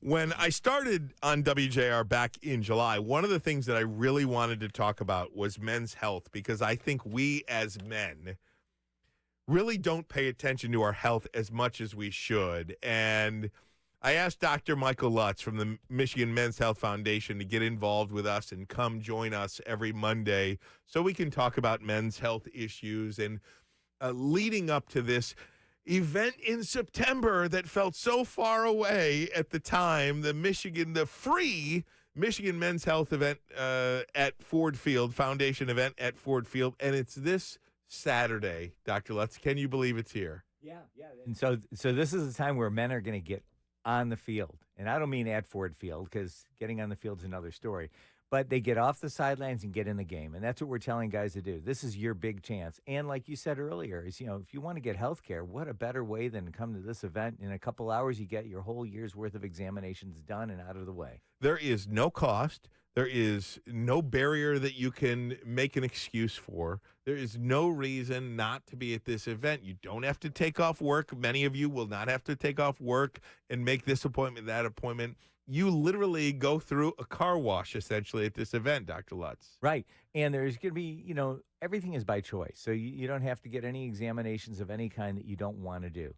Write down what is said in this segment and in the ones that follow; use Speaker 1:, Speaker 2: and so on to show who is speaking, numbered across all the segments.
Speaker 1: When I started on WJR back in July, one of the things that I really wanted to talk about was men's health, because I think we as men really don't pay attention to our health as much as we should. And I asked Dr. Michael Lutz from the Michigan Men's Health Foundation to get involved with us and come join us every Monday so we can talk about men's health issues. And leading up to this event in September that felt so far away at the time, the free Michigan Men's Health event at Ford Field, Foundation event at Ford Field, and it's this Saturday, Dr. Lutz. Can you believe it's here?
Speaker 2: Yeah. And so this is a time where men are going to get on the field. And I don't mean at Ford Field, because getting on the field is another story. But they get off the sidelines and get in the game. And that's what we're telling guys to do. This is your big chance. And like you said earlier, is, if you want to get health care, what a better way than to come to this event. In a couple hours, you get your whole year's worth of examinations done and out of the way.
Speaker 1: There is no cost. There is no barrier that you can make an excuse for. There is no reason not to be at this event. You don't have to take off work. Many of you will not have to take off work and make this appointment, that appointment. You literally go through a car wash, essentially, at this event, Dr. Lutz.
Speaker 2: Right. And there's going to be, everything is by choice. So you don't have to get any examinations of any kind that you don't want to do.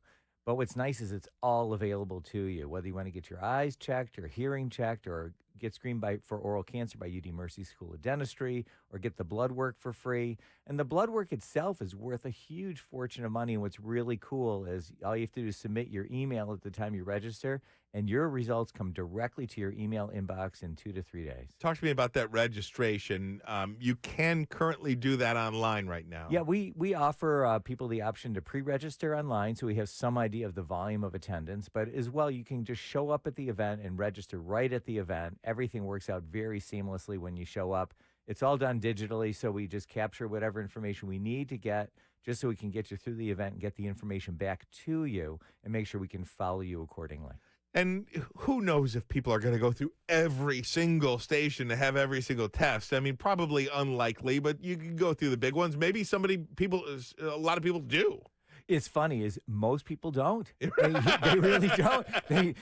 Speaker 2: But what's nice is it's all available to you, whether you want to get your eyes checked or hearing checked or get screened for oral cancer by UD Mercy School of Dentistry or get the blood work for free. And the blood work itself is worth a huge fortune of money. And what's really cool is all you have to do is submit your email at the time you register, and your results come directly to your email inbox in 2 to 3 days.
Speaker 1: Talk to me about that registration. You can currently do that online right now.
Speaker 2: Yeah, we offer people the option to pre-register online, so we have some idea of the volume of attendance. But as well, you can just show up at the event and register right at the event. Everything works out very seamlessly when you show up. It's all done digitally, so we just capture whatever information we need to get just so we can get you through the event and get the information back to you and make sure we can follow you accordingly.
Speaker 1: And who knows if people are going to go through every single station to have every single test. I mean, probably unlikely, but you can go through the big ones. Maybe a lot of people do.
Speaker 2: It's funny is most people don't. They really don't.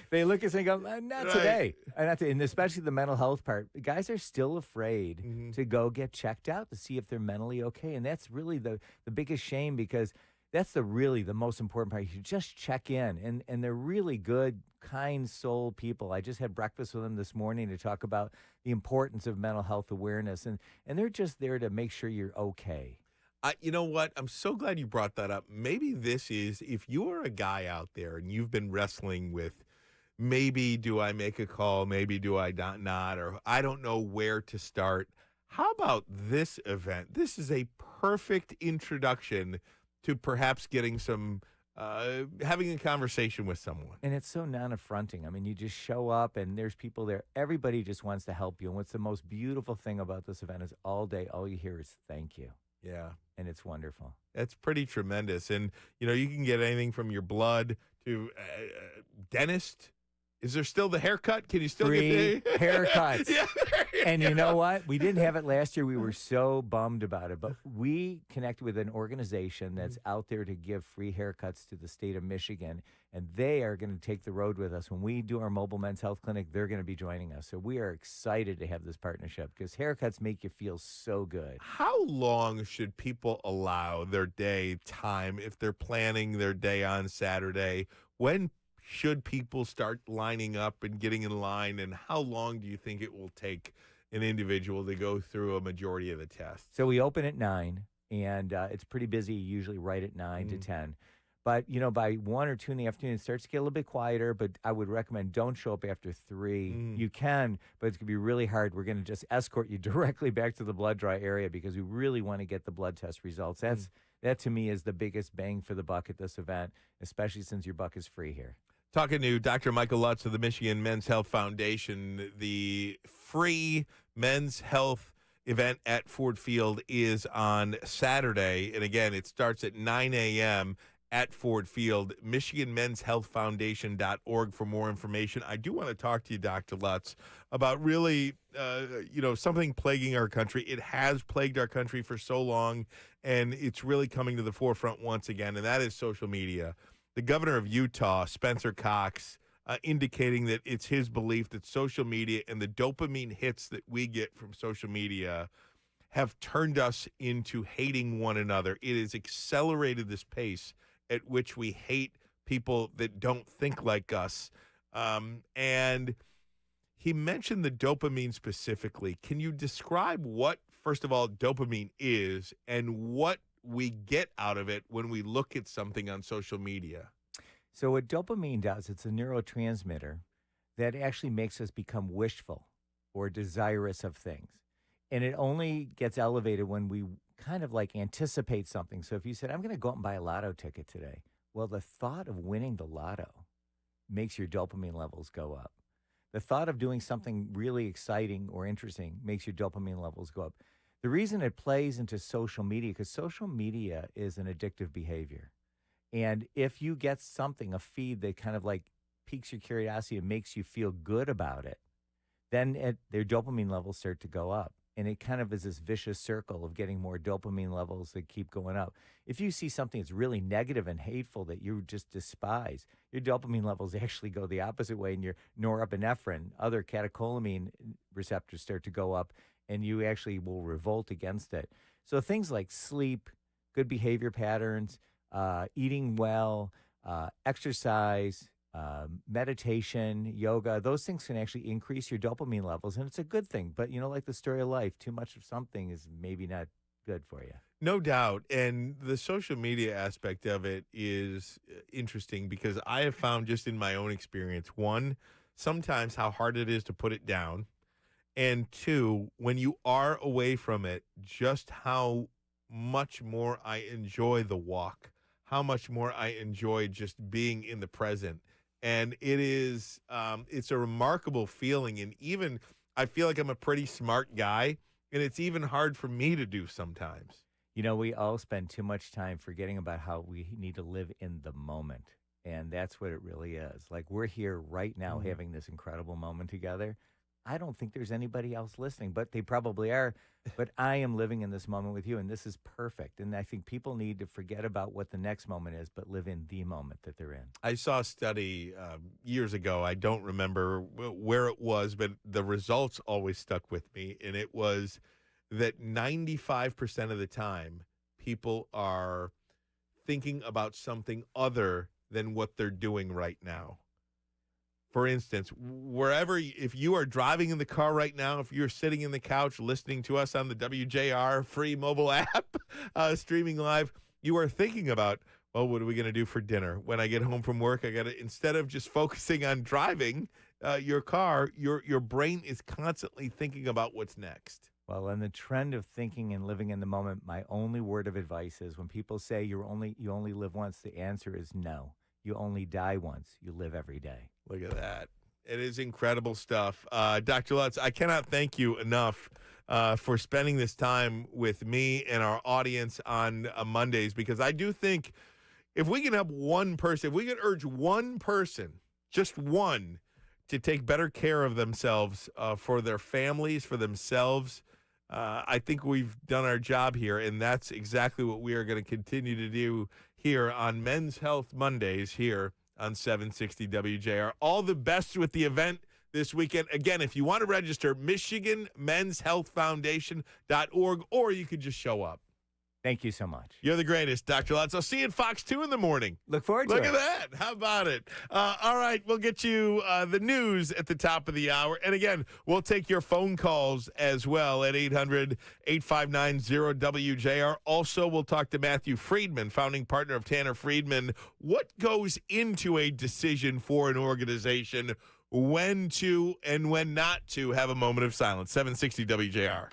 Speaker 2: They look at us and go, not today. And especially the mental health part. Guys are still afraid to go get checked out to see if they're mentally okay. And that's really the biggest shame, because that's the most important part. You just check in, and they're really good, kind soul people. I just had breakfast with them this morning to talk about the importance of mental health awareness, and they're just there to make sure you're okay.
Speaker 1: You know what? I'm so glad you brought that up. Maybe this is, if you're a guy out there and you've been wrestling with, maybe do I make a call, maybe do I not, or I don't know where to start. How about this event? This is a perfect introduction to perhaps getting having a conversation with someone.
Speaker 2: And it's so non-affronting. I mean, you just show up and there's people there. Everybody just wants to help you. And what's the most beautiful thing about this event is all day, all you hear is thank you.
Speaker 1: Yeah.
Speaker 2: And it's wonderful.
Speaker 1: That's pretty tremendous. And, you can get anything from your blood to dentist. Is there still the haircut? Can you still
Speaker 2: get
Speaker 1: the
Speaker 2: haircuts?
Speaker 1: Yeah,
Speaker 2: and you know what? We didn't have it last year. We were so bummed about it. But we connected with an organization that's out there to give free haircuts to the state of Michigan. And they are going to take the road with us. When we do our mobile men's health clinic, they're going to be joining us. So we are excited to have this partnership because haircuts make you feel so good.
Speaker 1: How long should people allow their day time if they're planning their day on Saturday? When should people start lining up and getting in line, and how long do you think it will take an individual to go through a majority of the tests?
Speaker 2: So we open at 9, and it's pretty busy, usually right at 9 to 10. But, by 1 or 2 in the afternoon, it starts to get a little bit quieter, but I would recommend don't show up after 3. You can, but it's going to be really hard. We're going to just escort you directly back to the blood draw area because we really want to get the blood test results. That, to me, is the biggest bang for the buck at this event, especially since your buck is free here.
Speaker 1: Talking to Dr. Michael Lutz of the Michigan Men's Health Foundation, the free men's health event at Ford Field is on Saturday. And again, it starts at 9 a.m. at Ford Field. MichiganMen'sHealthFoundation.org for more information. I do want to talk to you, Dr. Lutz, about really, something plaguing our country. It has plagued our country for so long, and it's really coming to the forefront once again, and that is social media. The governor of Utah, Spencer Cox, indicating that it's his belief that social media and the dopamine hits that we get from social media have turned us into hating one another. It has accelerated this pace at which we hate people that don't think like us. And he mentioned the dopamine specifically. Can you describe what, first of all, dopamine is and what we get out of it when we look at something on social media?
Speaker 2: So what dopamine does, it's a neurotransmitter that actually makes us become wishful or desirous of things. And it only gets elevated when we kind of like anticipate something. So if you said, I'm going to go out and buy a lotto ticket today, well, the thought of winning the lotto makes your dopamine levels go up. The thought of doing something really exciting or interesting makes your dopamine levels go up. The reason it plays into social media, because social media is an addictive behavior. And if you get something, a feed that kind of like piques your curiosity and makes you feel good about it, then their dopamine levels start to go up. And it kind of is this vicious circle of getting more dopamine levels that keep going up. If you see something that's really negative and hateful that you just despise, your dopamine levels actually go the opposite way, and your norepinephrine, other catecholamine receptors start to go up, and you actually will revolt against it. So things like sleep, good behavior patterns, eating well, exercise, meditation, yoga, those things can actually increase your dopamine levels, and it's a good thing. But, like the story of life, too much of something is maybe not good for you.
Speaker 1: No doubt. And the social media aspect of it is interesting because I have found just in my own experience, one, sometimes how hard it is to put it down. And two, when you are away from it, just how much more I enjoy the walk, how much more I enjoy just being in the present. And it is, it's a remarkable feeling. And even, I feel like I'm a pretty smart guy, and it's even hard for me to do sometimes.
Speaker 2: We all spend too much time forgetting about how we need to live in the moment. And that's what it really is. Like, we're here right now having this incredible moment together. I don't think there's anybody else listening, but they probably are. But I am living in this moment with you, and this is perfect. And I think people need to forget about what the next moment is, but live in the moment that they're in.
Speaker 1: I saw a study years ago. I don't remember where it was, but the results always stuck with me. And it was that 95% of the time, people are thinking about something other than what they're doing right now. For instance, if you are driving in the car right now, if you're sitting in the couch listening to us on the WJR free mobile app, streaming live, you are thinking about, well, what are we going to do for dinner? When I get home from work, instead of just focusing on driving your car, your brain is constantly thinking about what's next.
Speaker 2: Well, in the trend of thinking and living in the moment, my only word of advice is when people say you only live once, the answer is no. You only die once. You live every day.
Speaker 1: Look at that. It is incredible stuff. Dr. Lutz, I cannot thank you enough for spending this time with me and our audience on Mondays, because I do think if we can help one person, if we can urge one person, just one, to take better care of themselves for their families, for themselves, I think we've done our job here, and that's exactly what we are going to continue to do here on Men's Health Mondays here on 760 WJR. All the best with the event this weekend. Again, if you want to register, MichiganMen'sHealthFoundation.org, or you could just show up.
Speaker 2: Thank you so much.
Speaker 1: You're the greatest, Dr. Lutz. I'll see you at Fox 2 in the morning.
Speaker 2: Look forward to it.
Speaker 1: Look at that. How about it? All right, we'll get you the news at the top of the hour. And again, we'll take your phone calls as well at 800-859-0WJR. Also, we'll talk to Matthew Friedman, founding partner of Tanner Friedman. What goes into a decision for an organization, when to and when not to have a moment of silence? 760 WJR.